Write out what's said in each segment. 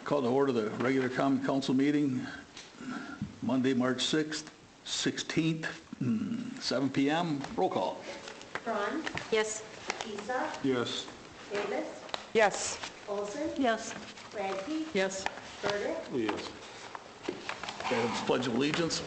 Call to order the regular common council meeting, Monday, March 6th, 16th, 7 p.m. Roll call. Braun? Yes. Isa? Yes. Davis? Yes. Olson? Yes. Radke? Yes. Burdick? Yes. Adams, pledge of allegiance.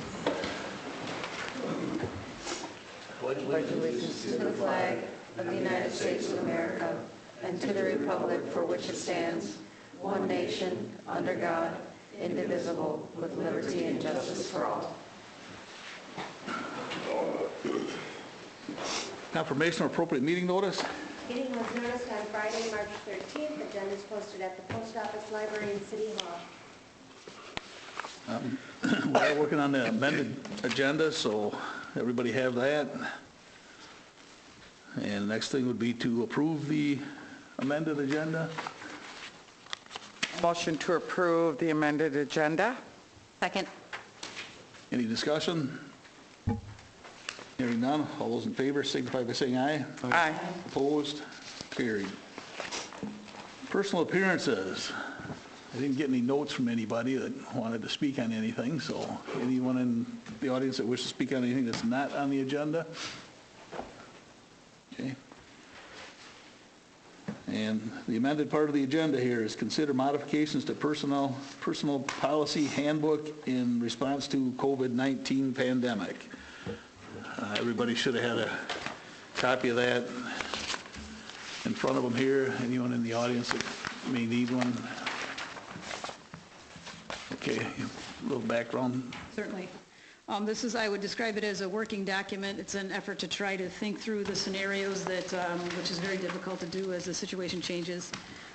Pledge allegiance to the flag of the United States of America and to the republic for which it stands, one nation, under God, indivisible, with liberty and justice for all. Confirmation of appropriate meeting notice. Meeting was noticed on Friday, March 13th. Agenda is posted at the post office, library, and city hall. We're working on the amended agenda, so everybody have that. And the next thing would be to approve the amended agenda. Motion to approve the amended agenda. Second. Any discussion? Hearing none, all those in favor signify by saying aye. Aye. Opposed? Carried. Personal appearances. I didn't get any notes from anybody that wanted to speak on anything, so anyone in the audience that wishes to speak on anything that's not on the agenda? Okay. And the amended part of the agenda here is consider modifications to personal policy handbook in response to COVID-19 pandemic. Everybody should have had a copy of that in front of them here. Anyone in the audience that may need one? Okay, a little background. Certainly. This is, I would describe it as a working document. It's an effort to try to think through the scenarios that, which is very difficult to do as the situation changes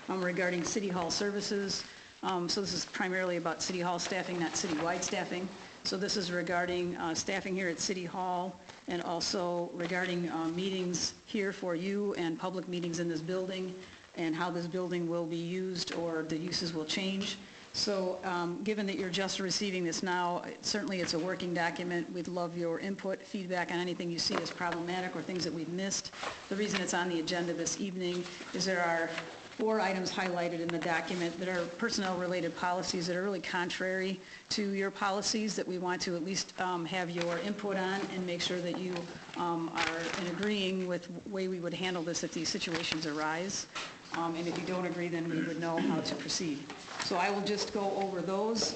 regarding City Hall services. So this is primarily about City Hall staffing, not citywide staffing. So this is regarding staffing here at City Hall and also regarding meetings here for you and public meetings in this building and how this building will be used or the uses will change. So given that you're just receiving this now, certainly it's a working document. We'd love your input, feedback on anything you see as problematic or things that we've missed. The reason it's on the agenda this evening is there are 4 items highlighted in the document that are personnel-related policies that are really contrary to your policies that we want to at least have your input on and make sure that you are in agreeing with the way we would handle this if these situations arise. And if you don't agree, then we would know how to proceed. So I will just go over those.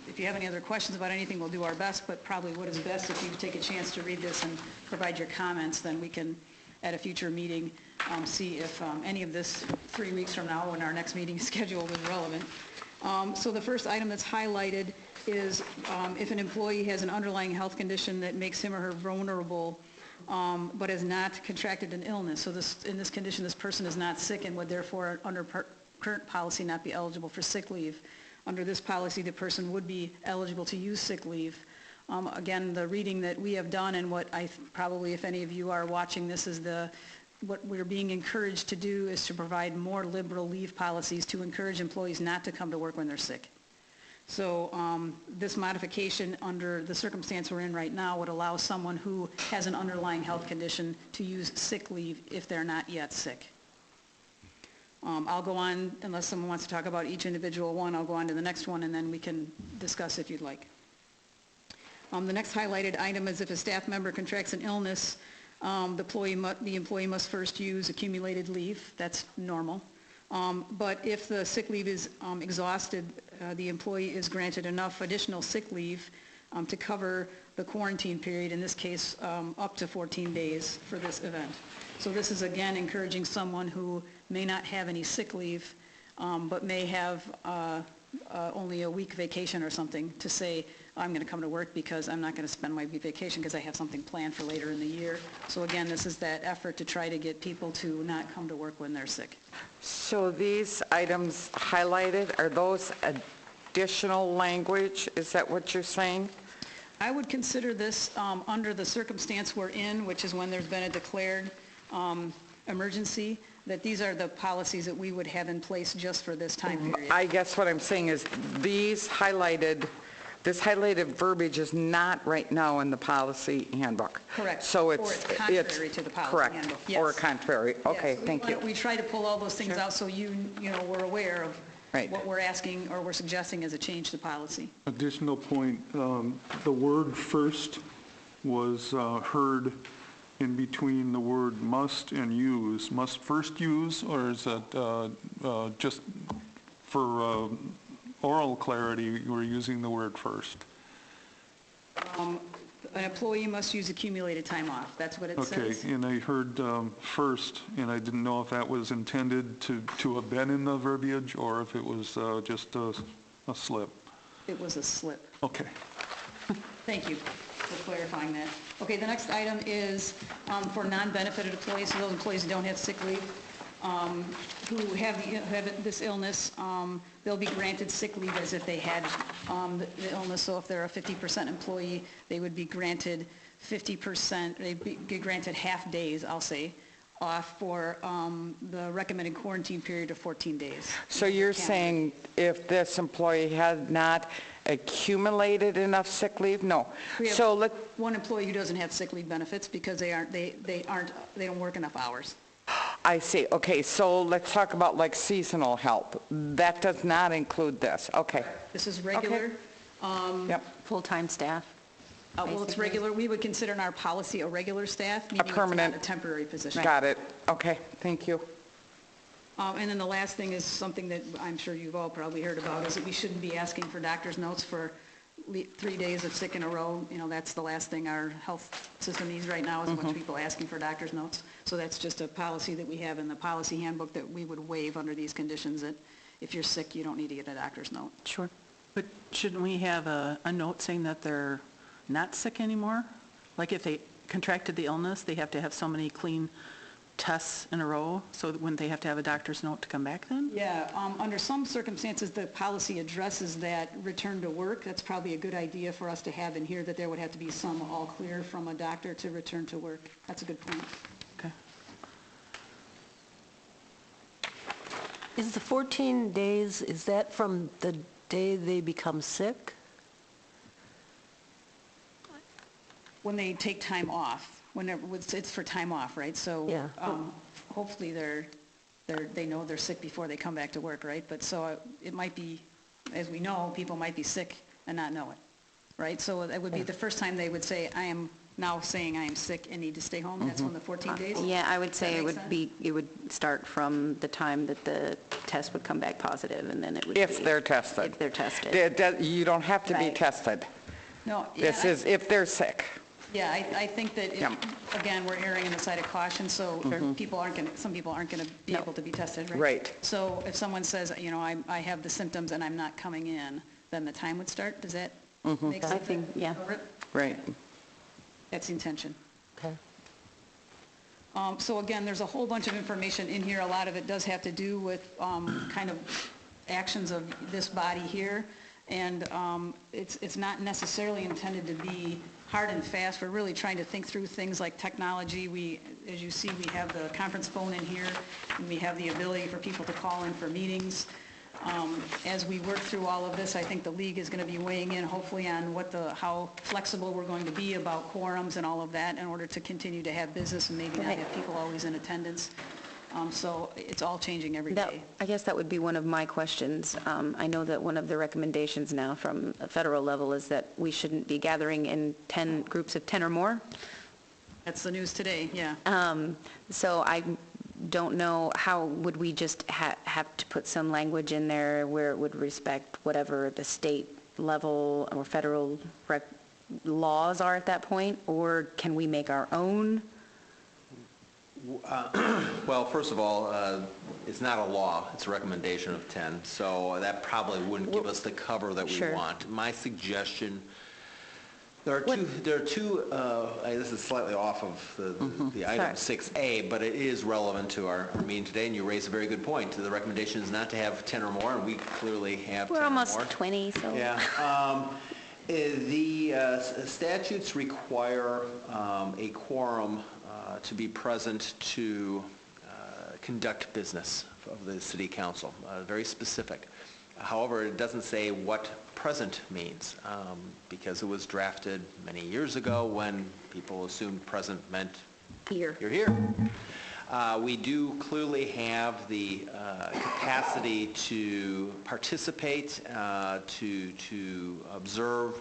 If you have any other questions about anything, we'll do our best, but probably what is best if you take a chance to read this and provide your comments, then we can, at a future meeting, see if any of this 3 weeks from now when our next meeting is scheduled is relevant. So the first item that's highlighted is if an employee has an underlying health condition that makes him or her vulnerable but has not contracted an illness. So in this condition, this person is not sick and would therefore, under current policy, not be eligible for sick leave. Under this policy, the person would be eligible to use sick leave. Again, the reading that we have done and what probably, if any of you are watching this, is what we're being encouraged to do is to provide more liberal leave policies to encourage employees not to come to work when they're sick. So this modification under the circumstance we're in right now would allow someone who has an underlying health condition to use sick leave if they're not yet sick. I'll go on, unless someone wants to talk about each individual one, I'll go on to the next one and then we can discuss if you'd like. The next highlighted item is if a staff member contracts an illness, the employee must first use accumulated leave. That's normal. But if the sick leave is exhausted, the employee is granted enough additional sick leave to cover the quarantine period, in this case up to 14 days for this event. So this is again encouraging someone who may not have any sick leave but may have only a week vacation or something to say, I'm going to come to work because I'm not going to spend my vacation because I have something planned for later in the year. So again, this is that effort to try to get people to not come to work when they're sick. So these items highlighted, are those additional language? Is that what you're saying? I would consider this under the circumstance we're in, which is when there's been a declared emergency, that these are the policies that we would have in place just for this time period. I guess what I'm saying is this highlighted verbiage is not right now in the policy handbook. Correct. So or it's contrary to the policy correct. handbook. Yes. Or contrary. Okay, yes. Thank you. We try to pull all those things out so you know, we're aware of Right. what we're asking or we're suggesting as a change to policy. Additional point, the word first was heard in between the word must and use. Must first use, or is that just for oral clarity, we're using the word first? An employee must use accumulated time off. That's what it Okay, says. and I heard first, and I didn't know if that was intended to have been in the verbiage or if it was just a slip. It was a slip. Okay. Thank you for clarifying that. Okay, the next item is for non-benefited employees, so those employees who don't have sick leave, who have this illness, they'll be granted sick leave as if they had the illness. So if they're a 50% employee, they would be granted 50%, they'd be granted half days, I'll say, off for the recommended quarantine period of 14 days. So you're saying if this employee had not accumulated enough sick leave? No. We have So let, one employee who doesn't have sick leave benefits because they don't work enough hours. I see. Okay, so let's talk about like seasonal help. That does not include this. Okay. This is regular. Yep. Full-time staff. Well, it's Basically. regular. We would consider in our policy a regular staff, meaning it's permanent. not a temporary position. Got it. Okay, thank you. And then the last thing is something that I'm sure you've all probably heard about, is that we shouldn't be asking for doctor's notes for 3 days of sick in a row. You know, that's the last thing our health system needs right now, is a bunch of people asking for doctor's notes. So that's just a policy that we have in the policy handbook that we would waive under these conditions, that if you're sick, you don't need to get a doctor's note. Sure. But shouldn't we have a note saying that they're not sick anymore? Like if they contracted the illness, they have to have so many clean tests in a row, so wouldn't they have to have a doctor's note to come back then? Yeah, under some circumstances, the policy addresses that return to work. That's probably a good idea for us to have in here, that there would have to be some all clear from a doctor to return to work. That's a good point. Okay. Is the 14 days, is that from the day they become sick? When they take time off, whenever, it's for time off, right? So Yeah. hopefully they know they're sick before they come back to work, right? But so it might be, as we know, people might be sick and not know it, right? So it would be the first time they would say, I am now saying I am sick and need to stay home. That's when the 14 days? Yeah, I would say That it make would it would start from the time that the test would come back positive, and then it would be... If they're tested. If they're tested. You don't have to be Right. tested. No, This yeah, is if they're sick. yeah, I think that, Yeah. again, we're erring on the side of caution, so some people aren't going to be able to be tested, right? Right. So if someone says, you know, I have the symptoms and I'm not coming in, then the time would start? Does that make sense? I think, yeah. Cover it? Right. That's the intention. Okay. So again, there's a whole bunch of information in here. A lot of it does have to do with kind of actions of this body here. And it's not necessarily intended to be hard and fast. We're really trying to think through things like technology. As you see, we have the conference phone in here, and we have the ability for people to call in for meetings. As we work through all of this, I think the league is going to be weighing in hopefully on how flexible we're going to be about quorums and all of that in order to continue to have business and maybe not have people always in attendance. So it's all changing every day. I guess that would be one of my questions. I know that one of the recommendations now from a federal level is that we shouldn't be gathering in groups of 10 or more. That's the news today, yeah. So I don't know, how would we just have to put some language in there where it would respect whatever the state level or federal laws are at that point, or can we make our own? Well, first of all, it's not a law, it's a recommendation of 10, so that probably wouldn't give us the cover that we Sure. want. My suggestion, there are two, this is slightly off of the item Sorry. 6A, but it is relevant to our meeting today, and you raise a very good point. The recommendation is not to have 10 or more, and we clearly have 10 We're or more. almost 20, so... Yeah. The statutes require a quorum to be present to conduct business of the city council, very specific. However, it doesn't say what present means, because it was drafted many years ago when people assumed present meant Here. you're here. We do clearly have the capacity to participate, to observe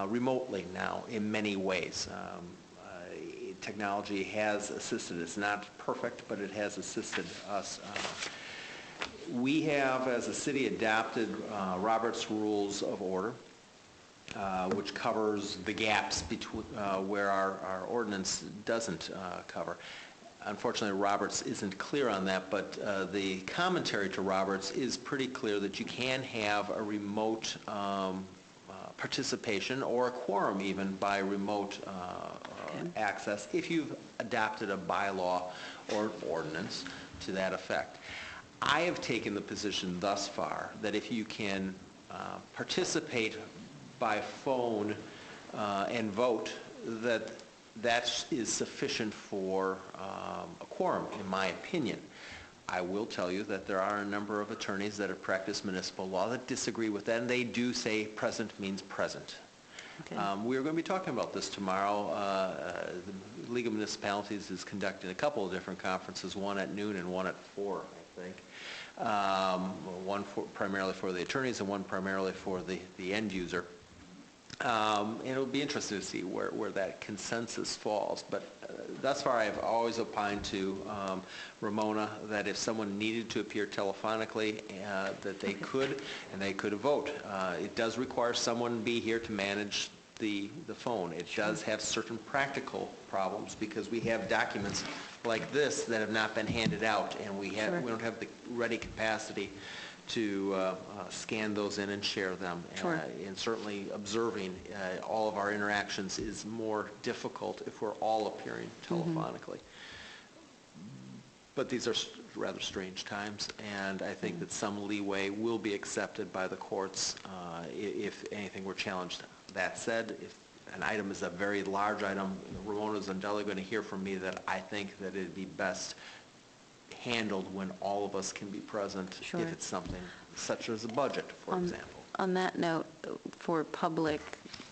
remotely now in many ways. Technology has assisted. It's not perfect, but it has assisted us. We have, as a city, adopted Robert's Rules of Order, which covers the gaps between where our ordinance doesn't cover. Unfortunately, Roberts isn't clear on that, but the commentary to Roberts is pretty clear that you can have a remote participation or a quorum even by remote access if you've adopted a bylaw or ordinance to that effect. I have taken the position thus far that if you can participate by phone and vote, that is sufficient for a quorum, in my opinion. I will tell you that there are a number of attorneys that have practiced municipal law that disagree with that, and they do say present means present. Okay. We're going to be talking about this tomorrow. The League of Municipalities is conducting a couple of different conferences, one at noon and one at 4, I think. One primarily for the attorneys and one primarily for the end user. And it'll be interesting to see where that consensus falls. But thus far, I've always opined to Ramona that if someone needed to appear telephonically, that they could, and they could vote. It does require someone be here to manage the phone. It does have certain practical problems because we have documents like this that have not been handed out, and we don't have the ready capacity to scan those in and share them. Sure. And certainly observing all of our interactions is more difficult if we're all appearing telephonically. But these are rather strange times, and I think that some leeway will be accepted by the courts if anything were challenged. That said, if an item is a very large item, Ramona's undoubtedly going to hear from me that I think that it'd be best handled when all of us can be present. Sure. If it's something such as a budget, for example. On that note, for public,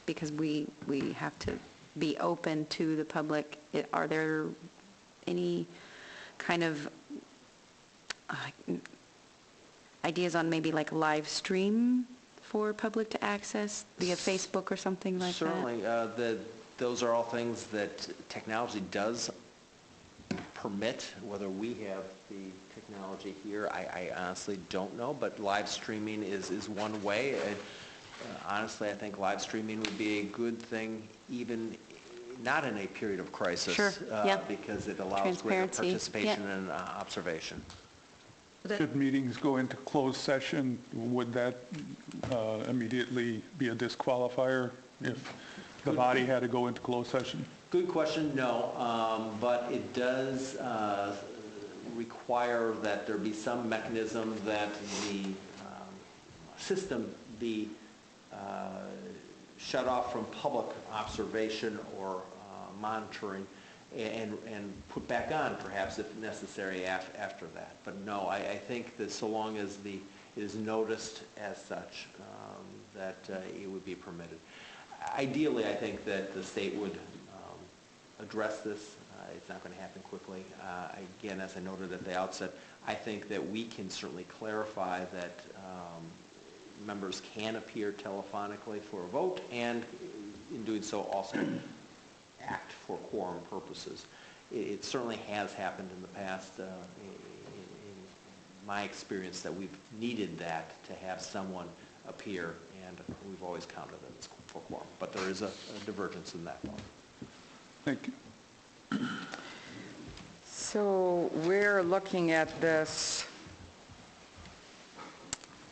because we have to be open to the public, are there any kind of ideas on maybe like live stream for public to access via Facebook or something like Certainly, that? those are all things that technology does permit. Whether we have the technology here, I honestly don't know, but live streaming is one way. Honestly, I think live streaming would be a good thing, even not in a period of crisis, Sure. Yeah. because it allows greater Transparency. participation Yeah. and observation. Should meetings go into closed session, would that immediately be a disqualifier if the body had to go into closed session? Good question, no, but it does require that there be some mechanism that the system be shut off from public observation or monitoring and put back on perhaps if necessary after that. But no, I think that so long as it is noticed as such, that it would be permitted. Ideally, I think that the state would address this. It's not going to happen quickly. Again, as I noted at the outset, I think that we can certainly clarify that members can appear telephonically for a vote, and in doing so also act for quorum purposes. It certainly has happened in the past, in my experience, that we've needed that to have someone appear, and we've always counted it as for quorum. But there is a divergence in that one. Thank you. So we're looking at this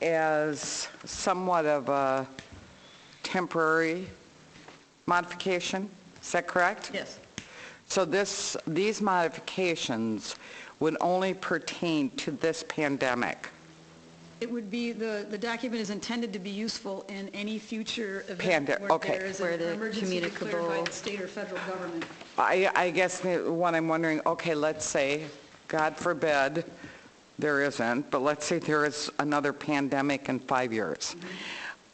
as somewhat of a temporary modification, is that correct? Yes. So these modifications would only pertain to this pandemic? It would be, the document is intended to be useful in any future event where okay. there is Where an the emergency declared by communicable- the state or federal government. I guess what I'm wondering, okay, let's say, God forbid, there isn't, but let's say there is another pandemic in 5 years.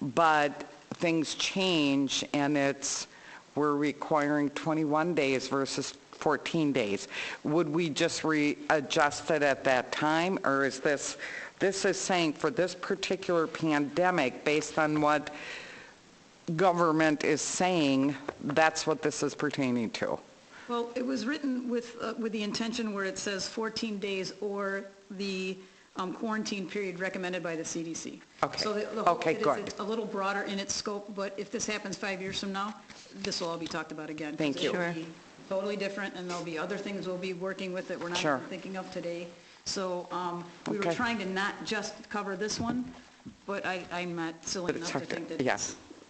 But things change and we're requiring 21 days versus 14 days. Would we just readjust it at that time, or is this is saying for this particular pandemic, based on what government is saying, that's what this is pertaining to? Well, it was written with the intention where it says 14 days or the quarantine period recommended by the CDC. Okay. So the hope Okay, is good. it's a little broader in its scope, but if this happens 5 years from now, this will all be talked about again. 'Cause Thank you. It'll be totally different, and there'll be other things we'll be working with that we're not Sure. even thinking of today. So we were Okay. trying to not just cover this one, but I'm not silly But enough it's to hard to- think that yeah.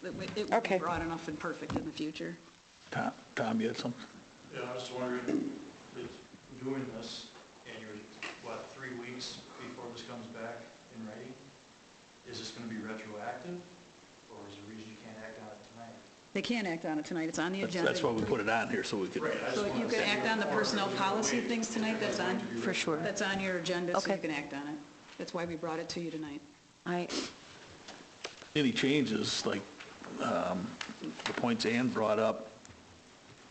it would be Okay. broad enough and perfect in the future. Tom, you had something? Yeah, I was wondering, with doing this, and you're, 3 weeks before this comes back in writing, is this going to be retroactive, or is there a reason you can't act on it tonight? They can't act on it tonight, it's on the agenda. That's why we put it on here, so we could. So you can act on the personnel policy things tonight, that's on, For sure. that's on your agenda, so Okay. you can act on it. That's why we brought it to you tonight. Any changes, like the points Ann brought up,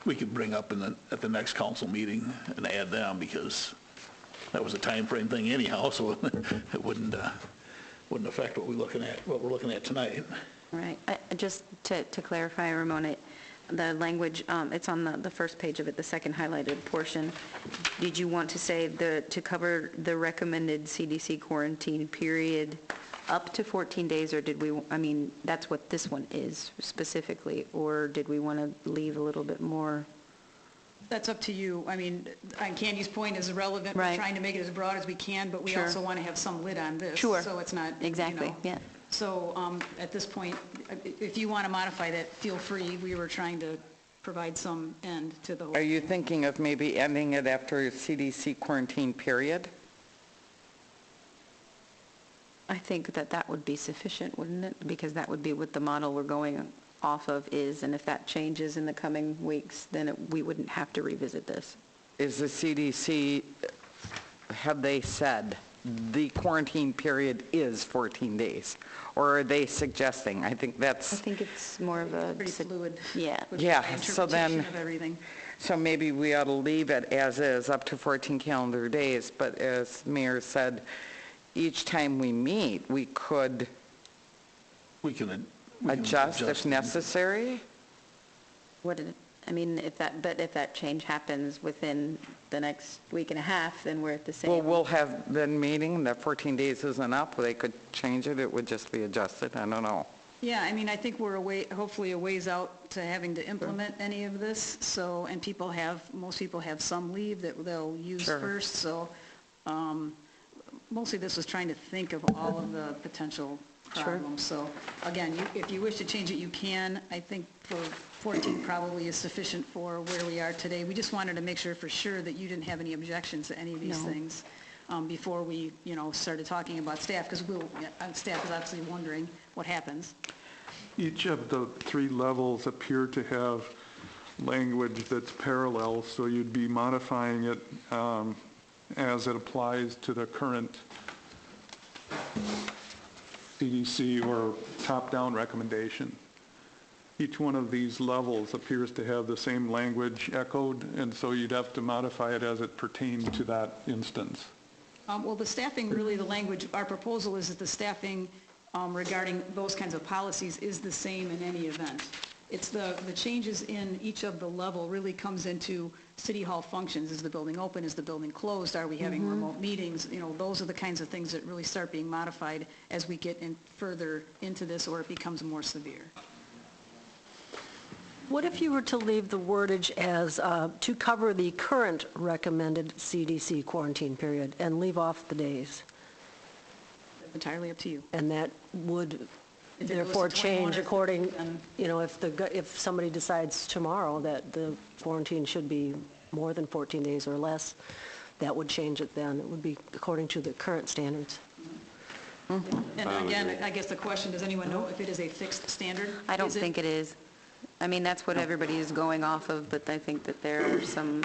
we could bring up at the next council meeting and add them, because that was a time frame thing anyhow, so it wouldn't affect what we're looking at tonight. Right. Just to clarify, Ramona, the language, it's on the first page of it, the second highlighted portion. Did you want to say to cover the recommended CDC quarantine period up to 14 days, or did we, that's what this one is specifically, or did we want to leave a little bit more? That's up to you. On Candy's point is relevant, we're Right. trying to make it as broad as we can, but we Sure. also want to have some lid on this. Sure. So it's not, Exactly, yeah. So at this point, if you want to modify that, feel free. We were trying to provide some end to the whole. Are you thinking of maybe ending it after a CDC quarantine period? I think that would be sufficient, wouldn't it? Because that would be what the model we're going off of is, and if that changes in the coming weeks, then we wouldn't have to revisit this. Is the CDC, have they said the quarantine period is 14 days? Or are they suggesting? I think I that's, think it's more of a... Pretty fluid. Yeah. with Yeah, the so then- interpretation of everything. so maybe we ought to leave it as is, up to 14 calendar days. But as Mayor said, each time we meet, we could We can adjust if necessary. If that change happens within the next week and a half, then we're at the same... Well, we'll have been meeting, that 14 days isn't up, they could change it, it would just be adjusted, I don't know. Yeah, I think we're hopefully a ways out to having to implement any of this, so, and most people have some leave that they'll use Sure. first, so mostly this was trying to think of all of the potential problems. So again, if you wish to change it, you can. I think for 14 probably is sufficient for where we are today. We just wanted to make sure for sure that you didn't have any objections to any of these No. things before we, started talking about staff, because staff is obviously wondering what happens. Each of the three levels appear to have language that's parallel, so you'd be modifying it as it applies to the current CDC or top-down recommendation. Each one of these levels appears to have the same language echoed, and so you'd have to modify it as it pertained to that instance. Well, the staffing, really, the language, our proposal is that the staffing regarding those kinds of policies is the same in any event. It's the changes in each of the level really comes into city hall functions. Is the building open? Is the building closed? Are we having remote meetings? Those are the kinds of things that really start being modified as we get further into this, or it becomes more severe. What if you were to leave the wordage as to cover the current recommended CDC quarantine period and leave off the days? Entirely up to you. And that would If it goes to therefore 21 change or according, 30, if somebody decides tomorrow that the quarantine should be more than 14 days or less, that would change it then. It would be according to the current standards. And again, I guess the question, does anyone know if it is a fixed standard? I don't think it is. That's what everybody is going off of, but I think that there are some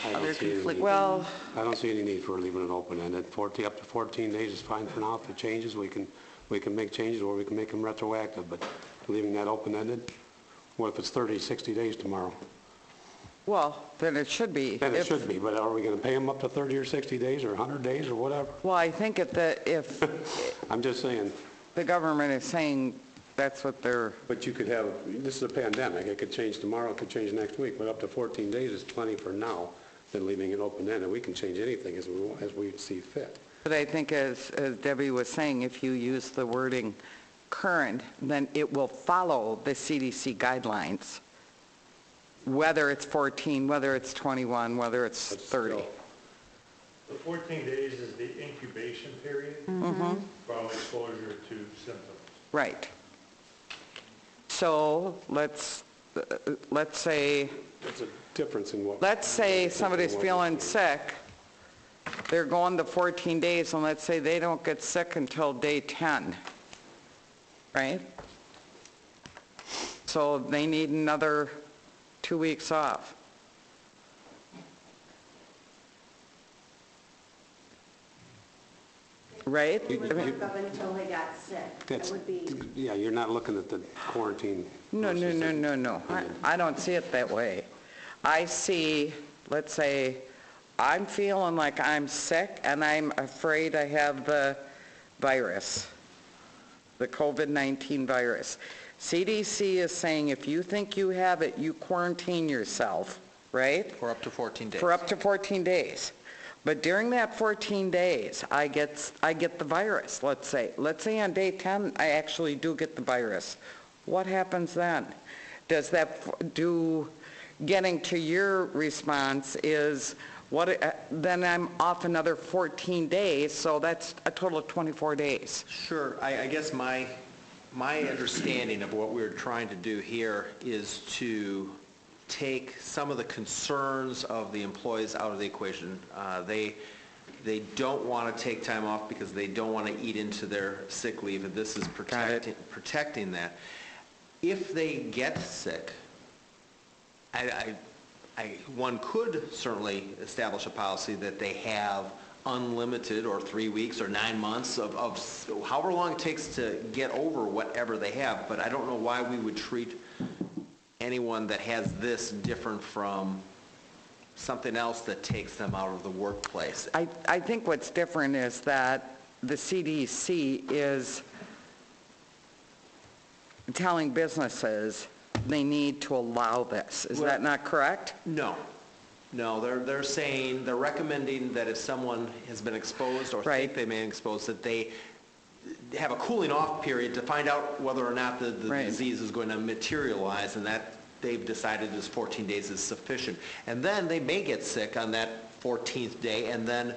other conflicting... Well, I don't see any need for leaving it open-ended. Up to 14 days is fine for now. If it changes, we can make changes, or we can make them retroactive, but leaving that open-ended, what if it's 30, 60 days tomorrow? Well, then it should be. Then it If- should be, but are we going to pay them up to 30 or 60 days or 100 days or whatever? Well, I think if I'm just saying, the government is saying that's what they're, but you could have, this is a pandemic, it could change tomorrow, it could change next week, but up to 14 days is plenty for now than leaving it open-ended. We can change anything as we see fit. but I think as Debbie was saying, if you use the wording current, then it will follow the CDC guidelines, whether it's 14, whether it's 21, whether it's But 30. still, The 14 days is the incubation period from exposure to symptoms. Right. So let's say, There's a difference in what... let's say somebody's feeling sick, they're going to 14 days, and let's say they don't get sick until day 10, right? So they need another 2 weeks off. Right? They would work up until they got sick. That That's, would be, yeah, you're not looking at the quarantine. No. I don't see it that way. I see, let's say, I'm feeling like I'm sick and I'm afraid I have the virus, the COVID-19 virus. CDC is saying if you think you have it, you quarantine yourself, right? For up to 14 days. For up to 14 days. But during that 14 days, I get the virus, let's say. Let's say on day 10, I actually do get the virus. What happens then? Does that, getting to your response is, then I'm off another 14 days, so that's a total of 24 days. Sure. I guess my understanding of what we're trying to do here is to take some of the concerns of the employees out of the equation. They don't want to take time off because they don't want to eat into their sick leave, and this is protecting that. If they get sick, one could certainly establish a policy that they have unlimited or 3 weeks or 9 months of however long it takes to get over whatever they have, but I don't know why we would treat anyone that has this different from something else that takes them out of the workplace. I think what's different is that the CDC is telling businesses they need to allow this. Is that not correct? No, they're saying, they're recommending that if someone has been exposed or think they may be exposed, that they have a cooling off period to find out whether or not the disease is going to materialize, and that they've decided this 14 days is sufficient. And then they may get sick on that 14th day, and then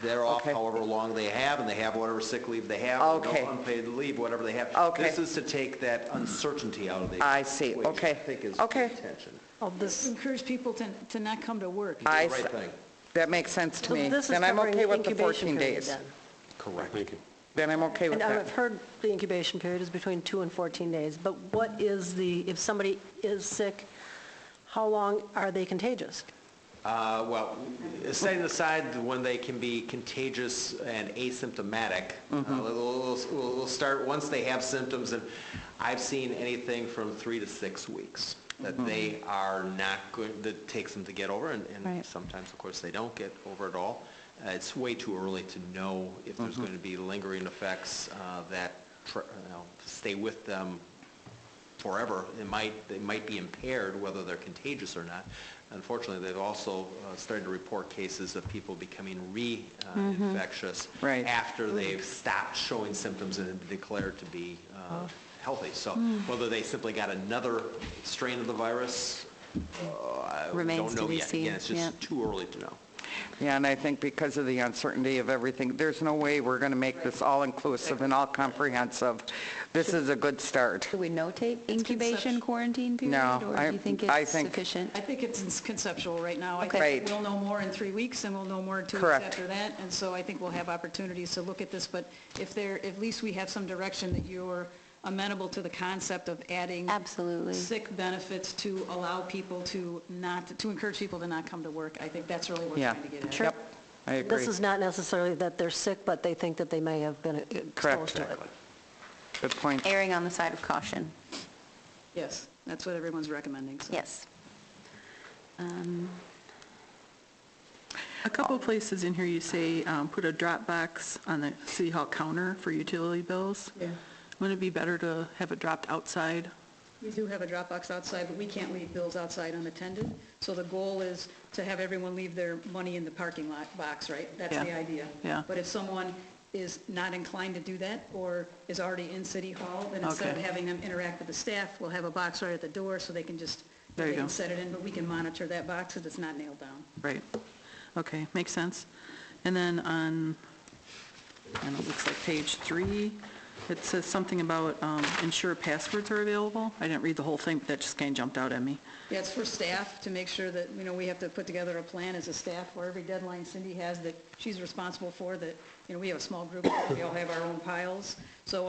they're off however long they have, and they have whatever sick leave they have, no unpaid leave, whatever they have. This is to take that uncertainty out of the I see. equation, Okay. I think is the intention. Encourage people to not come to work. Right thing. That makes sense to me. This is Then I'm covering okay the with the incubation 14 period days. then. Correct. Thank you. Then I'm okay with And that. I've heard the incubation period is between 2 and 14 days, but what is if somebody is sick, how long are they contagious? Well, setting aside when they can be contagious and asymptomatic, we'll start once they have symptoms, and I've seen anything from 3 to 6 weeks that they are not good, that takes them to get over, and sometimes, of course, they don't get over it all. It's way too early to know if there's going to be lingering effects that stay with them forever. They might be impaired whether they're contagious or not. Unfortunately, they've also started to report cases of people becoming re-infectious after they've stopped showing symptoms and have declared to be healthy. So whether they simply got another strain of the virus, I don't know yet. Again, it's just too early to know. Yeah, and I think because of the uncertainty of everything, there's no way we're going to make this all-inclusive and all-comprehensive. This is a good start. Do we notate incubation quarantine period? No, or do you think it's sufficient? I think it's conceptual right now. I Okay. think we'll know more in 3 weeks, and we'll know more in 2 weeks after that, and so I think we'll have opportunities to look at this, but at least we have some direction that you're amenable to the concept of adding sick benefits to allow people to encourage people to not come to work. I think that's really what we're trying to get at. Yep, I agree. This is not necessarily that they're sick, but they think that they may have been exposed to it. Good point. Erring on the side of caution. Yes, that's what everyone's recommending. So. Yes. A couple places in here you say, put a drop box on the city hall counter for utility bills. Yeah. Wouldn't it be better to have it dropped outside? We do have a drop box outside, but we can't leave bills outside unattended. So the goal is to have everyone leave their money in the parking lot box, right? That's the Yeah. idea. Yeah. But if someone is not inclined to do that or is already in City Hall, then instead of Okay. having them interact with the staff, we'll have a box right at the door so they can just, There you they go. can set it in, but we can monitor that box because it's not nailed down. Right. Okay, makes sense. And then on, and it looks like page 3, it says something about ensure passwords are available. I didn't read the whole thing, but that just kind of jumped out at me. Yeah, it's for staff to make sure that, we have to put together a plan as a staff for every deadline Cindy has that she's responsible for, that, we have a small group, we all have our own piles. So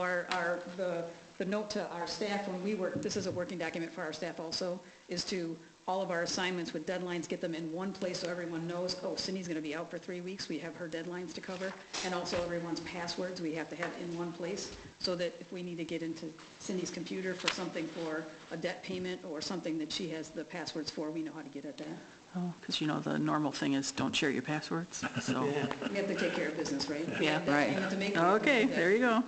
the note to our staff when we work, this is a working document for our staff also, is to all of our assignments with deadlines, get them in one place so everyone knows, oh, Cindy's going to be out for 3 weeks, we have her deadlines to cover. And also everyone's passwords we have to have in one place so that if we need to get into Cindy's computer for something for a debt payment or something that she has the passwords for, we know how to get at that. Oh, because the normal thing is don't share your passwords, so. We have to take care of business, right? We Yeah. have that Right. payment to make, we have to Okay, do that. there you go.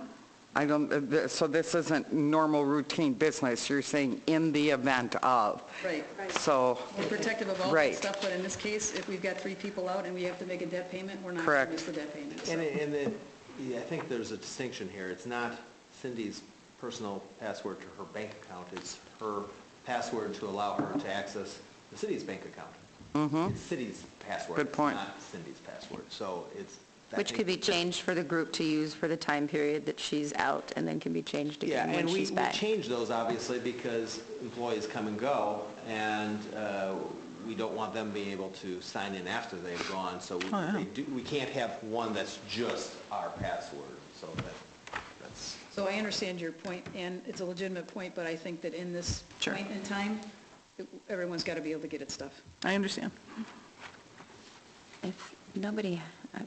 I don't, so this isn't normal routine business, you're saying in the event of. Right. So, We're protective of all that Right. stuff, but in this case, if we've got 3 people out and we have to make a debt payment, we're not going Correct. to miss the debt payment. so. And then, yeah, I think there's a distinction here. It's not Cindy's personal password to her bank account. It's her password to allow her to access the city's bank account. It's city's password. Good point. It's not Cindy's password. So it's. I Which think- could be changed for the group to use for the time period that she's out, and then can be changed Yeah, again when and we she's back. change those obviously because employees come and go, and we don't want them being able to sign in after they've gone. So we can't have one that's just our password. So that's. So I understand your point, and it's a legitimate point, but I think that in this Sure. point in time, everyone's got to be able to get its stuff. I understand. If nobody,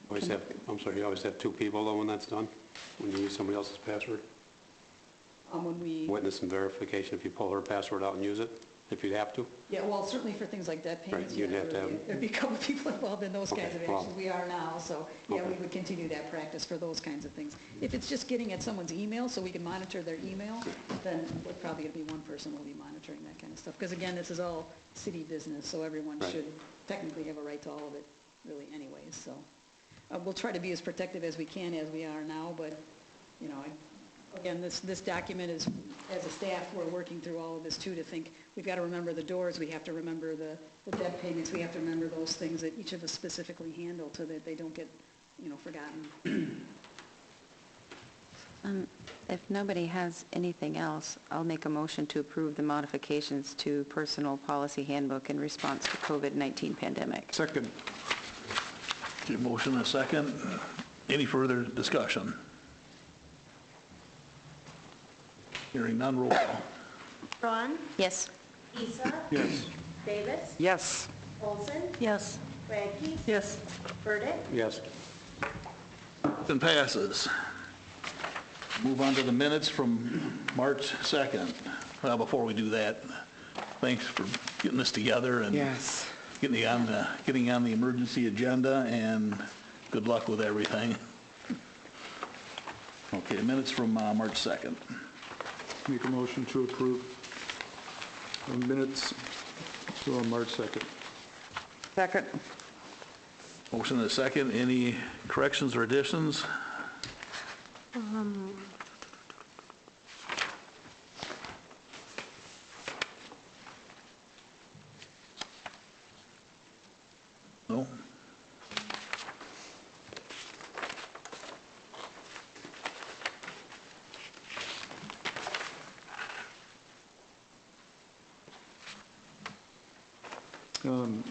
Always have, I'm sorry, you always have 2 people though when that's done? When you use somebody else's password? When we, Witness and verification if you pull her password out and use it, if you'd have to? yeah, well, certainly for things like debt payments, Right, you'd yeah, have to have- there'd be a couple of people involved in those kinds of Okay, well- actions. We are now, so, yeah, we Okay. would continue that practice for those kinds of things. If it's just getting at someone's email so we can monitor their email, then we're probably going to be one person will be monitoring that kind of stuff. Because again, this is all city business, so everyone Right. should technically have a right to all of it, really anyways, so. We'll try to be as protective as we can as we are now, but, again, this document is, as a staff, we're working through all of this too, to think, we've got to remember the doors, we have to remember the debt payments, we have to remember those things that each of us specifically handle so that they don't get, forgotten. if nobody has anything else, I'll make a motion to approve the modifications to Personal Policy Handbook in response to COVID-19 pandemic. Second. Okay, motion and a second. Any further discussion? Hearing none, roll call. Braun, Yes. Isa, Yes. Davis, yes, Olson, Yes. Radke? Yes. Burdick, Yes. Motion passes. Move on to the minutes from March 2nd. Well, before we do that, thanks for getting this together and yes. getting on the emergency agenda, and good luck with everything. Okay, minutes from March 2nd. Make a motion to approve the minutes to March 2nd. Second, Motion and a second. Any corrections or additions? No?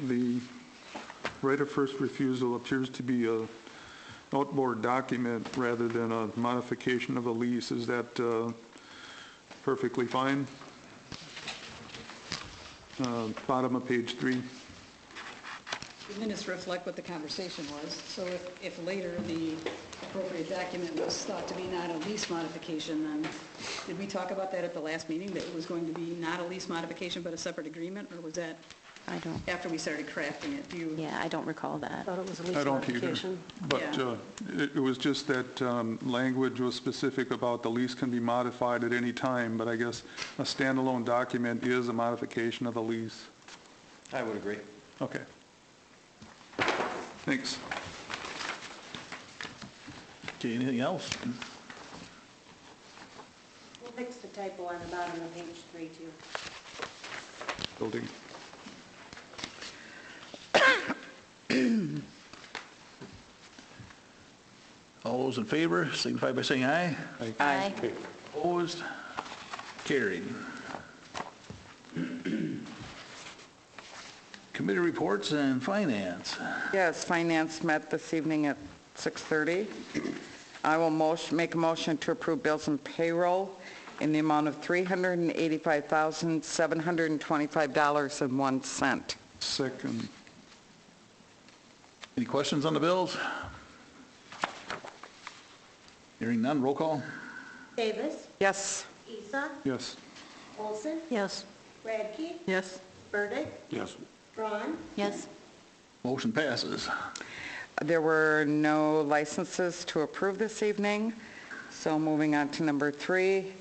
The right of first refusal appears to be a outboard document rather than a modification of a lease. Is that perfectly fine? Bottom of page 3. The minutes reflect what the conversation was, so if later the appropriate document was thought to be not a lease modification, then, did we talk about that at the last meeting, that it was going to be not a lease modification but a separate agreement, or was that I don't, after we started crafting it. Do you? yeah, I don't recall that. I thought it was a lease I don't either. modification. But Yeah. it was just that language was specific about the lease can be modified at any time, but I guess a standalone document is a modification of the lease. I would agree. Okay. Thanks. Okay, anything else? We'll fix the typo on the bottom of page 3, too. Building. All those in favor signify by saying aye. Aye. Opposed? Carried. Committee reports and finance. Yes, Finance met this evening at 6:30. I will make a motion to approve bills and payroll in the amount of $385,725.01. Second. Any questions on the bills? Hearing none, roll call. Davis, Yes. Isa, Yes. Olson, Yes. Uh, Radke, Yes? Burdick, Yes. Braun, Yes. Motion passes. There were no licenses to approve this evening, so moving on to number 3.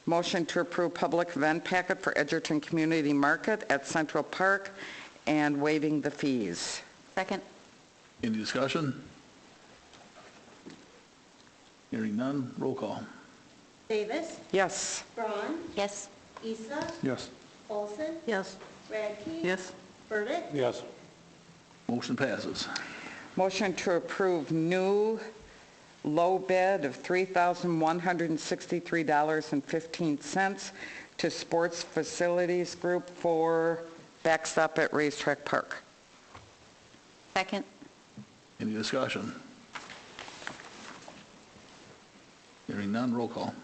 Motion to approve public event packet for Edgerton Community Market at Central Park and waiving the fees. Second? Any discussion? Hearing none, roll call. Davis, Yes. Braun, Yes. Isa, Yes. Olson, Yes. Radke, Yes? Burdick, Yes. Motion passes. Motion to approve new low bid of $3,163.15 to Sports Facilities Group for backstop at Racetrack Park. Second? Any discussion? Hearing none, roll call.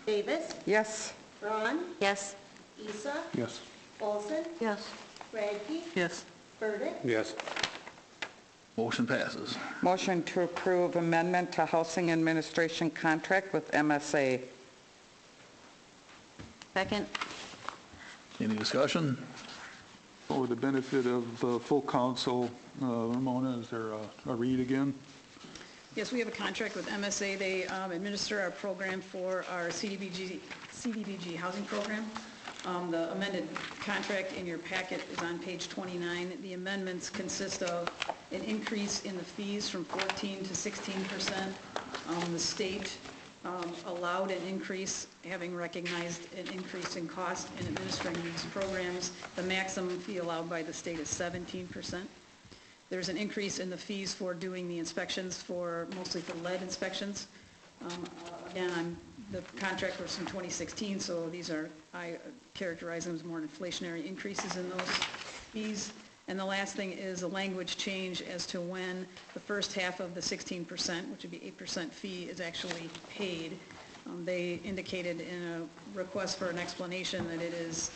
Davis, Yes. Braun, Yes. Isa, Yes. Olson, Yes. Radke, Yes? Burdick, Yes. Motion passes. Motion to approve amendment to Housing Administration contract with MSA. Second? Any discussion? For the benefit of the full council, Ramona, is there a read again? Yes, we have a contract with MSA. They administer our program for our CDBG housing program. The amended contract in your packet is on page 29. The amendments consist of an increase in the fees from 14 to 16%. The state allowed an increase, having recognized an increase in cost in administering these programs. The maximum fee allowed by the state is 17%. There's an increase in the fees for doing the inspections mostly for lead inspections. Again, the contract was from 2016, so I characterize them as more inflationary increases in those fees. And the last thing is a language change as to when the first half of the 16%, which would be 8% fee, is actually paid. They indicated in a request for an explanation that it is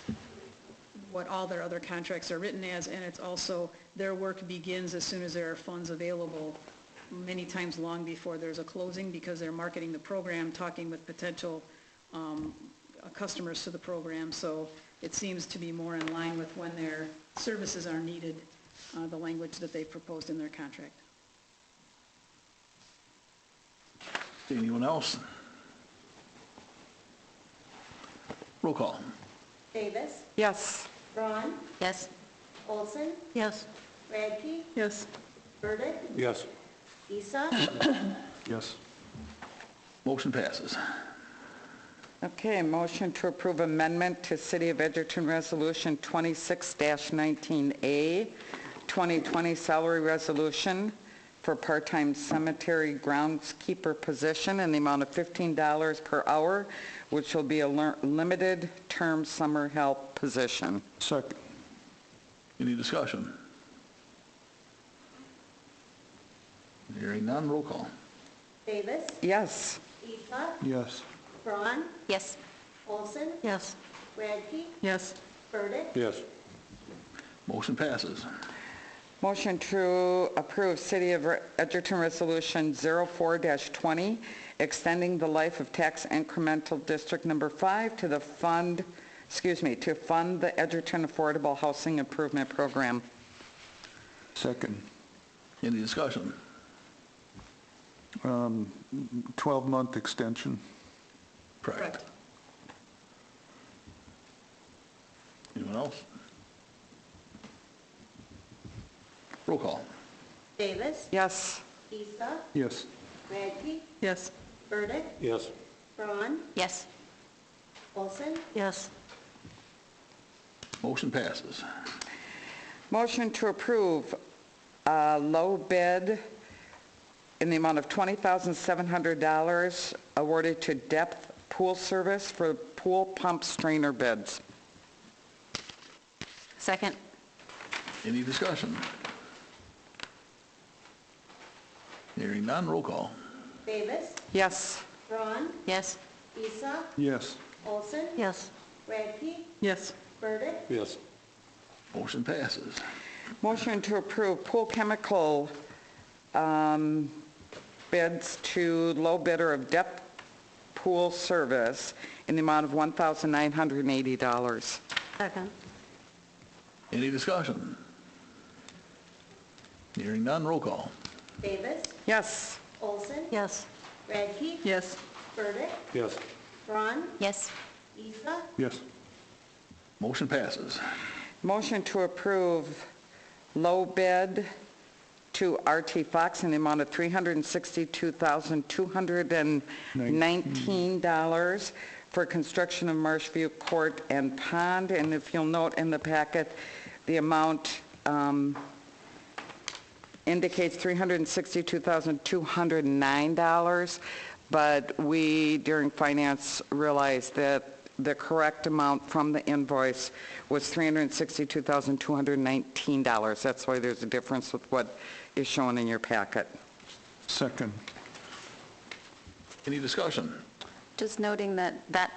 what all their other contracts are written as, and it's also their work begins as soon as there are funds available, many times long before there's a closing, because they're marketing the program, talking with potential customers to the program. So it seems to be more in line with when their services are needed, the language that they proposed in their contract. Anyone else? Roll call. Davis, Yes. Braun, Yes. Olson, Yes. Radke, Yes? Burdick, Yes. Isa, Yes. Motion passes. Okay, motion to approve amendment to City of Edgerton Resolution 26-19A, 2020 salary resolution for part-time cemetery groundskeeper position in the amount of $15 per hour, which will be a limited term summer help position. Second. Any discussion? Hearing none, roll call. Davis, Yes. Isa, Yes. Braun, Yes. Olson, Yes. Radke, Yes? Burdick, Yes. Motion passes. Motion to approve City of Edgerton Resolution 04-20, extending the life of tax incremental District Number 5 to the fund to fund the Edgerton Affordable Housing Improvement Program. Second. Any discussion? 12-month extension. Correct. Anyone else? Roll call. Davis. Yes. Isa. Yes. Radke. Yes. Burdick. Yes. Braun. Yes. Olson. Yes. Motion passes. Motion to approve low bid in the amount of $20,700 awarded to Depth Pool Service for pool pump strainer bids. Second. Any discussion? Hearing none, roll call. Davis. Yes. Braun. Yes. Isa. Yes. Olson. Yes. Radke. Yes. Burdick. Yes. Motion passes. Motion to approve pool chemical bids to low bidder of Depth Pool Service in the amount of $1,980. Second. Any discussion? Hearing none, roll call. Davis. Yes. Olson. Yes. Radke. Yes. Burdick. Yes. Braun. Yes. Isa. Yes. Motion passes. Motion to approve low bid to RT Fox in the amount of $362,219 for construction of Marshview Court and Pond. And if you'll note in the packet, the amount indicates $362,209, but we, during finance, realized that the correct amount from the invoice was $362,219. That's why there's a difference with what is shown in your packet. Second. Any discussion? Just noting that that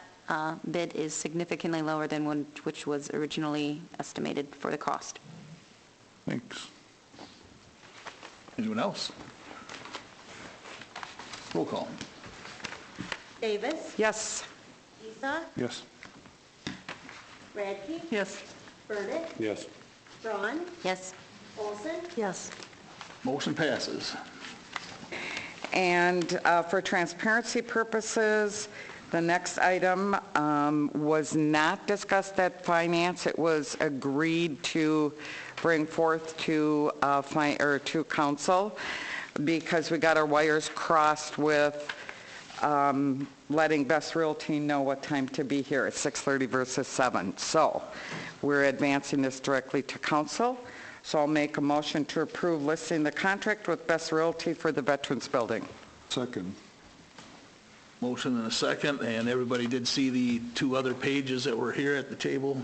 bid is significantly lower than which was originally estimated for the cost. Thanks. Anyone else? Roll call. Davis. Yes. Isa. Yes. Radke. Yes. Burdick. Yes. Braun. Yes. Olson. Yes. Motion passes. And for transparency purposes, the next item was not discussed at finance. It was agreed to bring forth to council because we got our wires crossed with letting Best Realty know what time to be here at 6:30 versus 7. So we're advancing this directly to council. So I'll make a motion to approve listing the contract with Best Realty for the Veterans Building. Second. Motion and a second, and everybody did see the two other pages that were here at the table.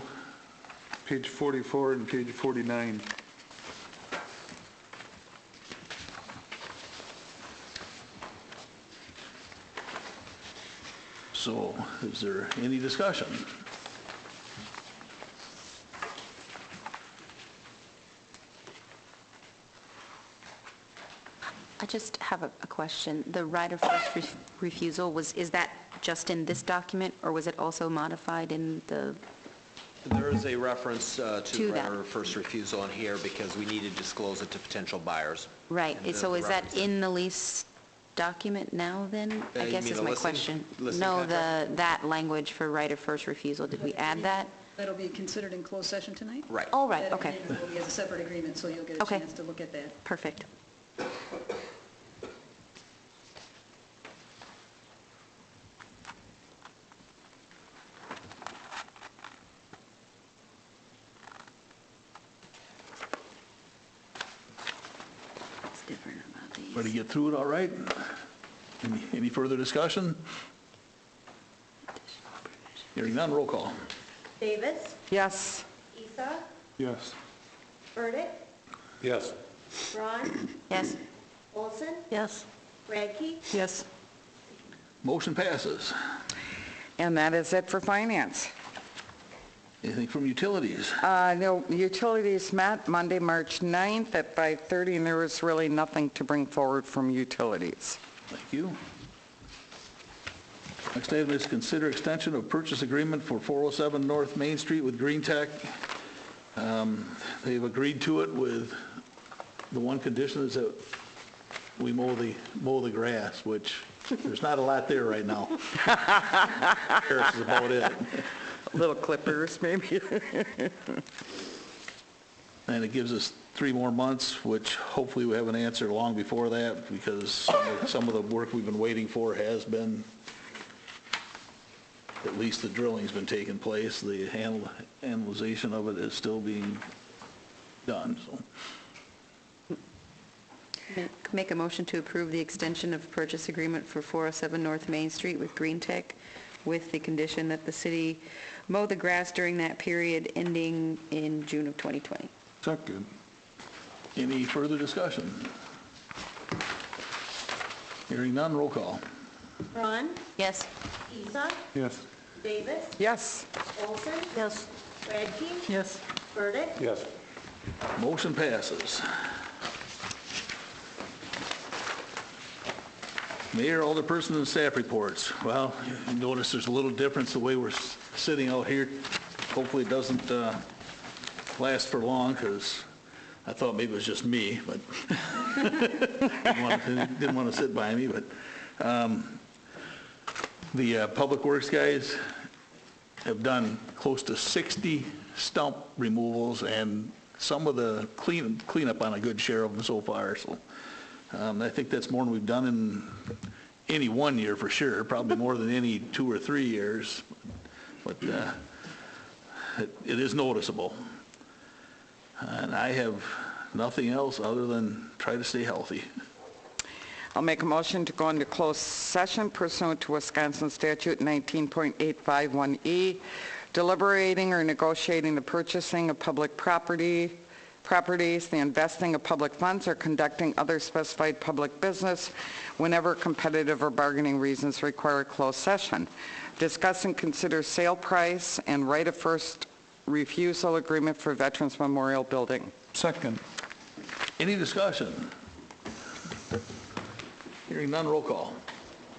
Page 44 and page 49. So is there any discussion? I just have a question. The right of first refusal, is that just in this document, or was it also modified in the, There is a reference to To right that. of first refusal in here because we need to disclose it to potential buyers. right, And so the is that reference- in the lease document now then? I you guess mean is the my listing- question. listing No, contract? that language for right of first refusal, did we add that? That'll be considered in closed session tonight? Right. Oh, right, That okay, agreement will be as a separate agreement, so you'll get a Okay. chance to look at that. perfect. What's different about these? Ready to get through it all right? Any further discussion? Hearing none, roll call. Davis. Yes. Isa. Yes. Burdick. Yes. Braun. Yes. Olson. Yes. Radke. Yes. Motion passes. And that is it for finance. Anything from utilities? No, utilities met Monday, March 9th at 5:30, and there was really nothing to bring forward from utilities. Thank you. Next item is consider extension of purchase agreement for 407 North Main Street with Green Tech. They've agreed to it with the one condition is that we mow the grass, which there's not a lot there right now. That's about it. Little clippers, maybe. And it gives us 3 more months, which hopefully we have an answer long before that, because some of the work we've been waiting for has been, at least the drilling's been taking place. The analyzation of it is still being done, so. Make a motion to approve the extension of purchase agreement for 407 North Main Street with Green Tech with the condition that the city mow the grass during that period ending in June of 2020. Second. Any further discussion? Hearing none, roll call. Braun, Yes. Isaac, Yes. Davis, Yes. Olson, Yes. Radke, Yes. Burdick, Yes. Motion passes. Mayor, alderperson, and staff reports. Well, you notice there's a little difference the way we're sitting out here. Hopefully it doesn't last for long, because I thought maybe it was just me, but didn't want to sit by me. But the Public Works guys have done close to 60 stump removals and some of the cleanup on a good share of them so far. So I think that's more than we've done in any one year for sure, probably more than any 2 or 3 years. But it is noticeable. And I have nothing else other than try to stay healthy. I'll make a motion to go into closed session pursuant to Wisconsin Statute 19.851E, deliberating or negotiating the purchasing of public properties, the investing of public funds, or conducting other specified public business whenever competitive or bargaining reasons require a closed session. Discuss and consider sale price and right of first refusal agreement for Veterans Memorial Building. Second. Any discussion? Hearing none, roll call.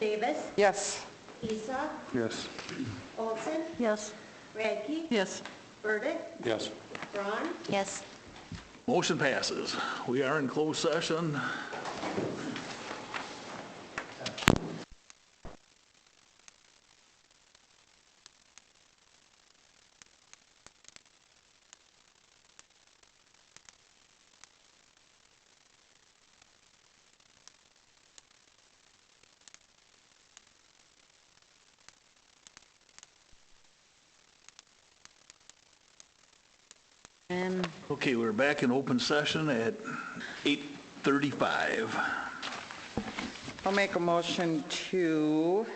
Davis, Yes. Isaac, Yes. Olson, Yes. Radke, Yes. Burdick, Yes. Braun, Yes. Motion passes. We are in closed session. Okay, we're back in open session at 8:35. I'll make a motion to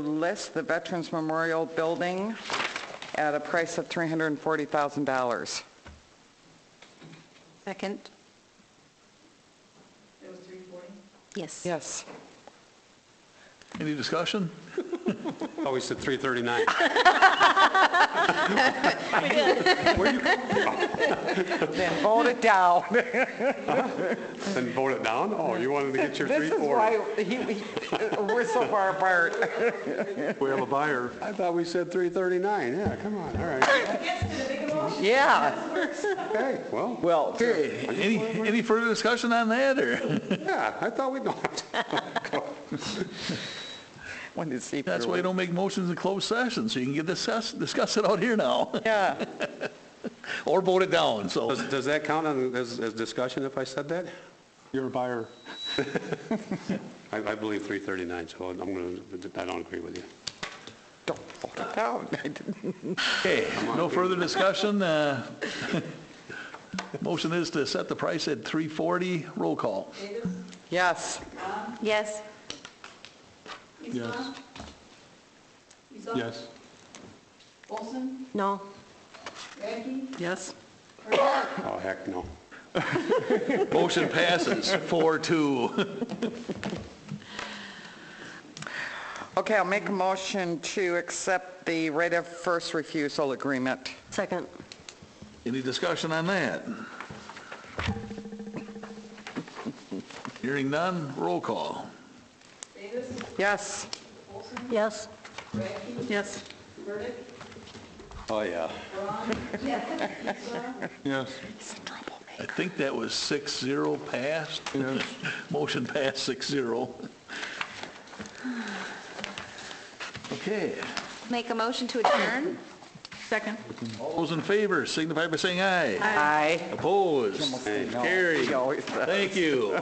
list the Veterans Memorial Building at a price of $340,000. Second. Yes. Yes. Any discussion? Oh, we said 339. Then vote it down. Then vote it down? Oh, you wanted to get your This is 340. why we're so far apart. We have a buyer. I thought we said 339. Yeah, come on, all right. Yeah. Okay, well, Well, Okay, any further discussion on that, or? yeah, I thought we'd know. when you see That's through why you it. don't make motions in closed session, so you can get discuss it out here now, Yeah. or vote it down, so. Does that count as discussion if I said that? You're a buyer. I believe 339, so I don't agree with you. Don't vote it down. I didn't. Okay, no further discussion. Motion is to set the price at $340. Roll call. Yes. Yes. Yes. Yes. Olson, No. Radke, Yes. Oh, heck, no. Motion passes 4-2. Okay, I'll make a motion to accept the right of first refusal agreement. Second. Any discussion on that? Hearing none, roll call. Yes. Yes? Yes. Oh, yeah. Yes. I think that was 6-0 passed. Yes. Motion passed 6-0. Okay. Make a motion to adjourn? Second. All those in favor signify by saying aye. Aye. Opposed? Carried. He always does. Thank you.